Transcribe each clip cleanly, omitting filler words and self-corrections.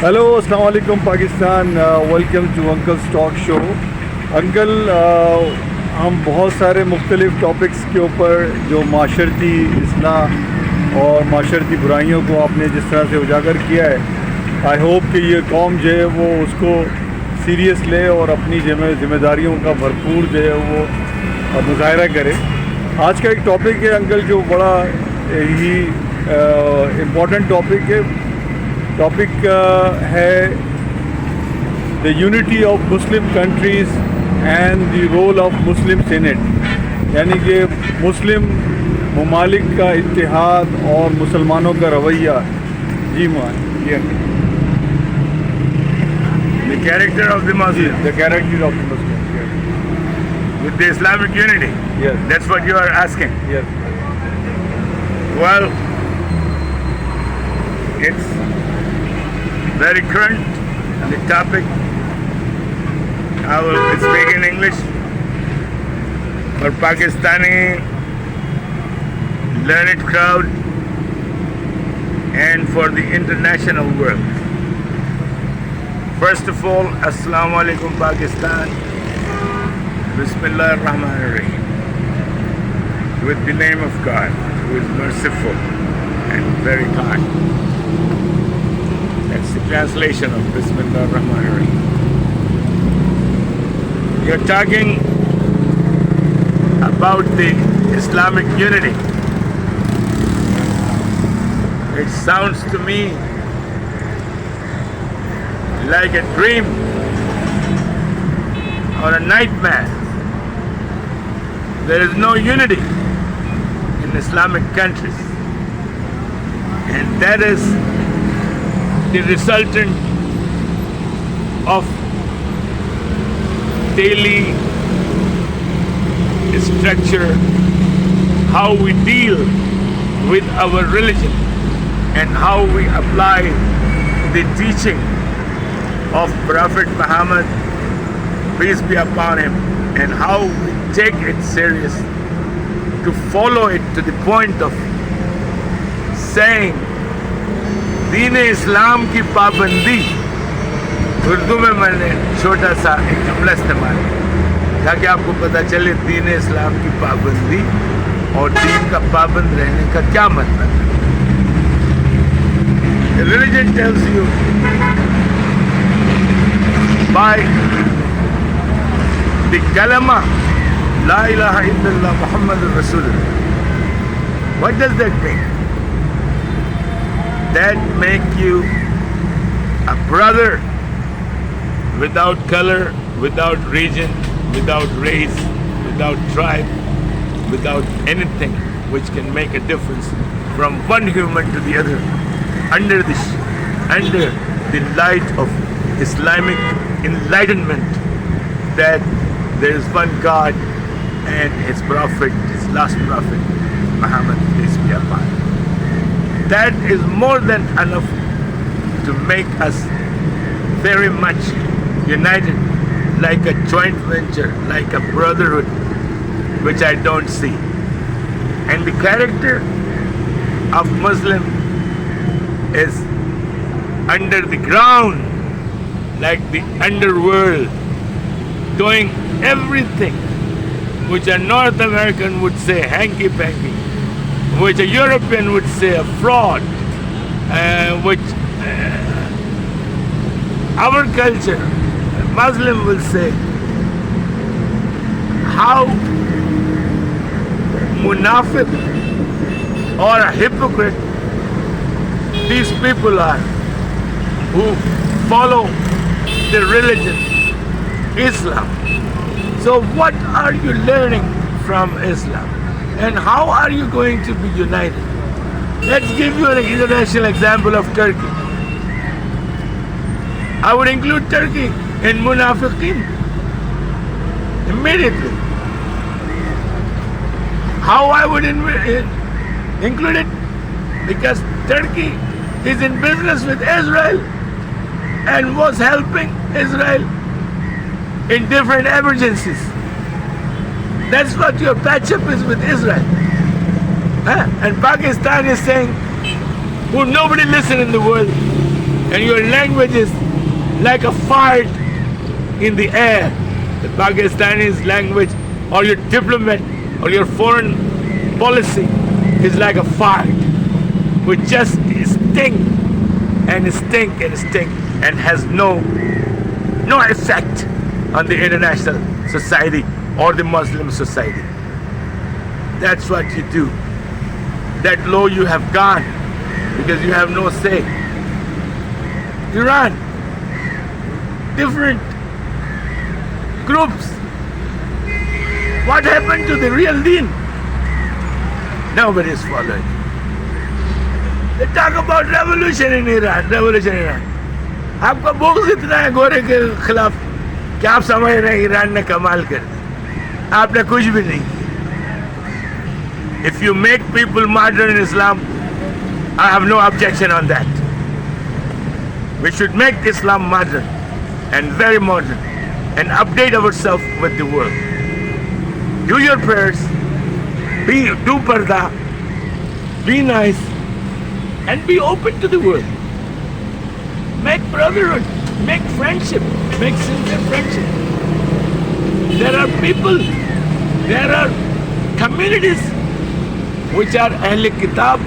Hello अस्सलाम वालेकुम Pakistan, welcome to uncle's talk show. Uncle, हम बहुत सारे मुख्तलिफ़ टॉपिक्स के ऊपर जो माशरती इस्लाह और माशरती बुराइयों को आपने जिस तरह से उजागर किया है, आई होप कि ये कौम जो है वो उसको सीरियस ले और अपनी जिम्मेदारियों का भरपूर जो है वो मुजाहरा करे। आज का एक टॉपिक है अंकल जो बड़ा ही इम्पोर्टेंट टॉपिक है। टॉपिक है the unity of Muslim countries and the role of Muslim senate, यानी कि मुस्लिम ममालिक का इत्तेहाद और मुसलमानों का रवैया। जी मान The character of the Muslim the character of the Muslim. with the Islamic unity. Yes. That's what you are asking. Yes Well, it's very current, the topic. I will speak in English for Pakistani learned crowd and for the international world. First of all, Assalamu alaikum Pakistan. Bismillah ar-Rahman ar-Rahim. With the name of God, who is merciful and very kind. That's the translation of Bismillah ar-Rahman ar-Rahim. You're talking about the Islamic unity. It sounds to me like a dream or a nightmare. There is no unity in Islamic countries, and that is the resultant of daily structure, how we deal with our religion and how we apply the teaching of Prophet Muhammad, peace be upon him, and how we take it serious to follow it to the point of saying दीन इस्लाम की पाबंदी। उर्दू में मैंने छोटा सा एक जुमला इस्तेमाल किया ताकि आपको पता चले दीन इस्लाम की पाबंदी और दीन का पाबंद रहने का क्या मतलब है। Religion tells you by the kalama La ilaha illallah Muhammadur Rasulullah. What does that mean? That make you a brother without color, without region, without race, without tribe, without anything which can make a difference from one human to the other under the light of Islamic enlightenment, that there is one God and his prophet, his last prophet, Muhammad, peace be upon him. That is more than enough to make us very much united, like a joint venture, like a brotherhood, which I don't see. And the character of Muslim is under the ground, like the underworld, doing everything which a North American would say hanky-panky, which a European would say a fraud, which our culture, Muslim will say how munafiq or a hypocrite these people are who follow the religion Islam. So what are you learning from Islam? And how are you going to be united? Let's give you an international example of Turkey. I would include Turkey in Munafiqeen immediately. How I would include it? Because Turkey is in business with Israel and was helping Israel in different emergencies. That's what your patch-up is with Israel. And Pakistan is saying, would nobody listen in the world? and your language is like a fart in the air. The Pakistani's language or your diplomat or your foreign policy is like a fart which just stink and stink and stink and has no effect on the international society or the Muslim society. That's what you do. That low you have gone because you have no say. Iran, different groups. What happened to the real deen? Nobody is following. They talk about revolution in Iran, revolution in Iran. आपका बोझ इतना है गोरे के खिलाफ कि आप समझ रहे हैं ईरान ने कमाल कर दिया. आपने कुछ भी नहीं किया. If you make people modern in Islam, I have no objection on that. We should make Islam modern and very modern and update ourselves with the world. Do your prayers, do parda, be nice, and be open to the world. Make brotherhood, make friendship, make sincere friendship. There are people, there are communities which are Ahle Kitab,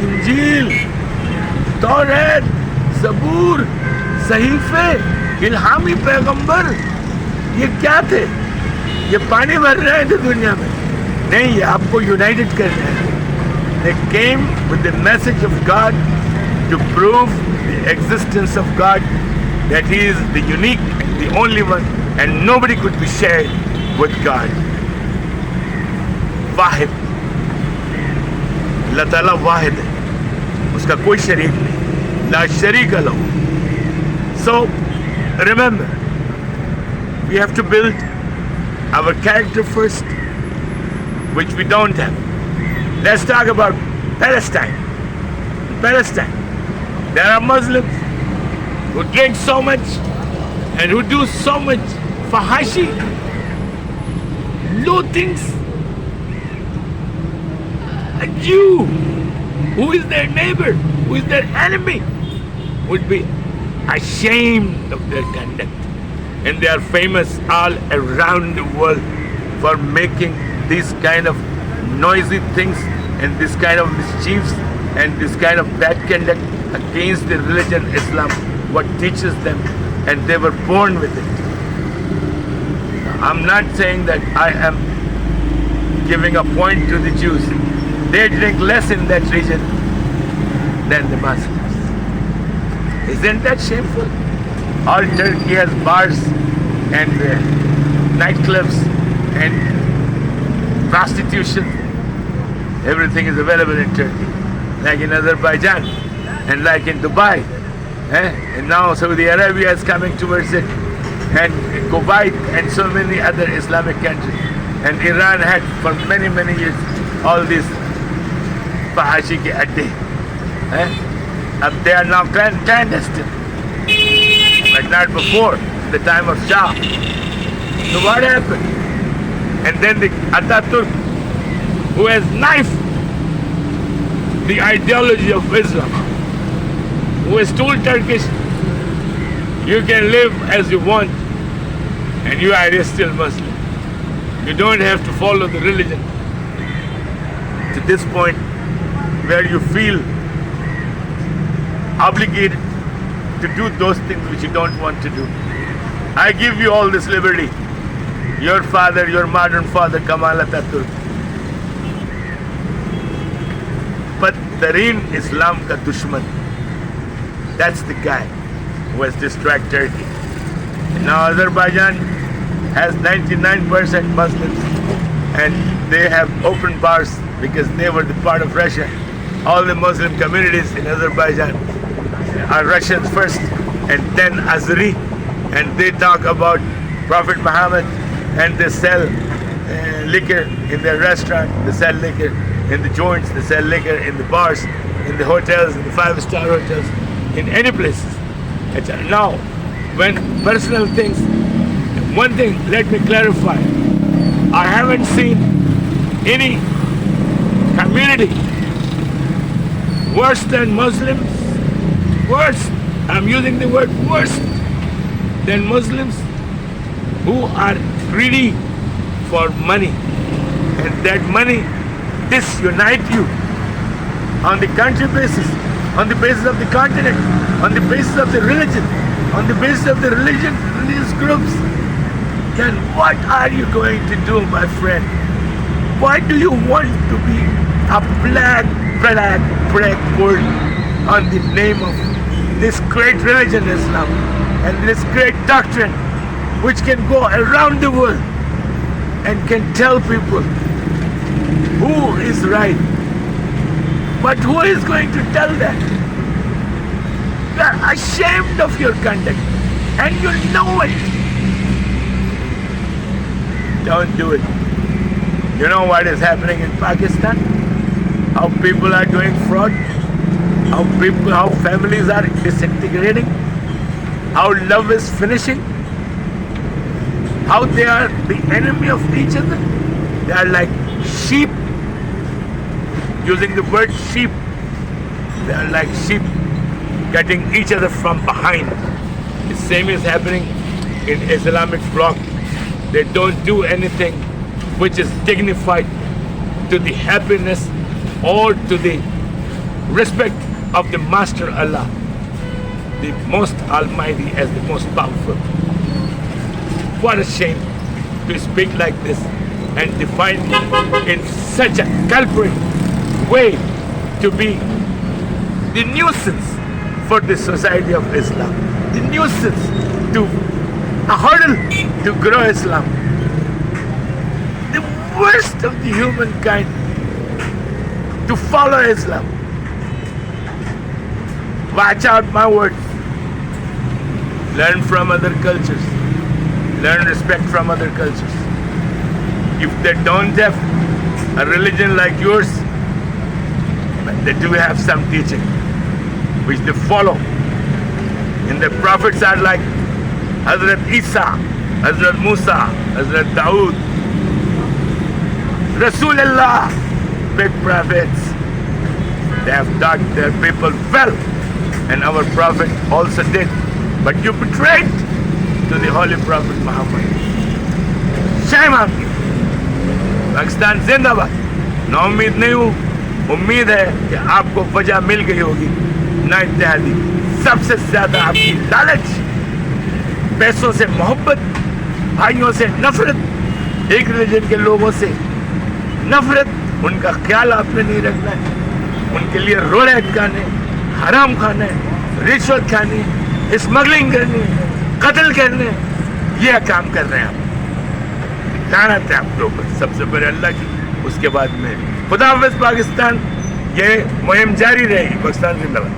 Injil, Taurat, Zabur, Sahife, Ilhami पैगंबर. ये क्या थे? ये पानी भर रहे थे दुनिया में. नहीं, ये आपको यूनाइटेड करना है. They came with the message of God to prove the existence of God, that He is the unique, the only one, and nobody could be shared with God. वाहिद, अल्लाह ताला वाहिद है, उसका कोई शरीक नहीं. ला शरीक लहू. So remember, we have to build our character first, which we don't have. Let's talk about Palestine. Palestine, there are Muslims who drink so much and who do so much fahashi, low things. A Jew who is their neighbor, who is their enemy, would be ashamed of their conduct. And they are famous all around the world for making these kind of noisy things and this kind of mischiefs and this kind of bad conduct against the religion Islam, what teaches them, and they were born with it. I'm not saying that I am giving a point to the Jews. They drink less in that region than the Muslims. Isn't that shameful? All Turkey has bars and nightclubs and prostitution. Everything is available in Turkey, like in Azerbaijan and like in Dubai. And now Saudi Arabia is coming towards it, and Kuwait and so many other Islamic countries. And Iran had for many, many years all these fahashi ke adde. They are now clandestine, but not before, the time of Shah. So what happened? And then the Ataturk, who has knifed the ideology of Islam, who has told Turkish, you can live as you want and you are still Muslim. You don't have to follow the religion to this point where you feel obligated to do those things which you don't want to do. I give you all this liberty. Your father, your modern father, Kamal Ataturk. But Tareen Islam ka dushman. That's the guy who has destroyed Turkey. And now Azerbaijan has 99% Muslims, and they have open bars because they were the part of Russia. All the Muslim communities in Azerbaijan are Russians first and then Azeri, and they talk about Prophet Muhammad, and they sell liquor in their restaurant, they sell liquor in the joints, they sell liquor in the bars, in the hotels, in the 5-star hotels, in any places. Now, when personal things, one thing, let me clarify. I haven't seen any community worse than Muslims, worse I'm using the word worse than Muslims who are greedy for money, and that money disunite you on the country basis, on the basis of the continent, on the basis of the religion, on the basis of the religious groups. Then what are you going to do, my friend? Why do you want to be a black word on the name of this great religion, Islam, and this great doctrine, which can go around the world and can tell people who is right? But who is going to tell that? You are ashamed of your conduct, and you know it. Don't do it. You know what is happening in Pakistan? How people are doing fraud? How families are disintegrating? How love is finishing? How they are the enemy of each other? They are like sheep. Using the word sheep, they are like sheep cutting each other from behind. The same is happening in Islamic bloc. They don't do anything which is dignified to the happiness or to the respect of the Master Allah, the most Almighty, as the most powerful. What a shame to speak like this and define in such a culprit way to be the nuisance for the society of Islam, the nuisance to a hurdle to grow Islam, the worst of the humankind to follow Islam. Watch out my words. Learn from other cultures. Learn respect from other cultures. If they don't have a religion like yours, they do have some teaching which they follow. And the prophets are like Hazrat Isa, Hazrat Musa, Hazrat Dawood, Rasulullah, big prophets. They have taught their people well, and our prophet also did. But you betrayed to the Holy Prophet Muhammad. Shame on you. Pakistan Zindabad. ना उम्मीद नहीं हूँ, उम्मीद है कि आपको वजह मिल गई होगी ना इत्तेहादी। सबसे ज्यादा आपकी लालच, पैसों से मोहब्बत, भाइयों से नफरत, एक रिलीजन के लोगों से नफरत, उनका ख्याल आपने नहीं रखना है, उनके लिए रोड़े अटकाने, हराम खाने, रिश्वत खानी, स्मगलिंग करनी, कत्ल करने, ये काम कर रहे हैं आप। लानत है आप लोगों पर, सबसे पहले अल्लाह की, उसके बाद में खुदा हाफिज़ पाकिस्तान। ये मुहिम जारी रहेगी। पाकिस्तान जिंदाबाद।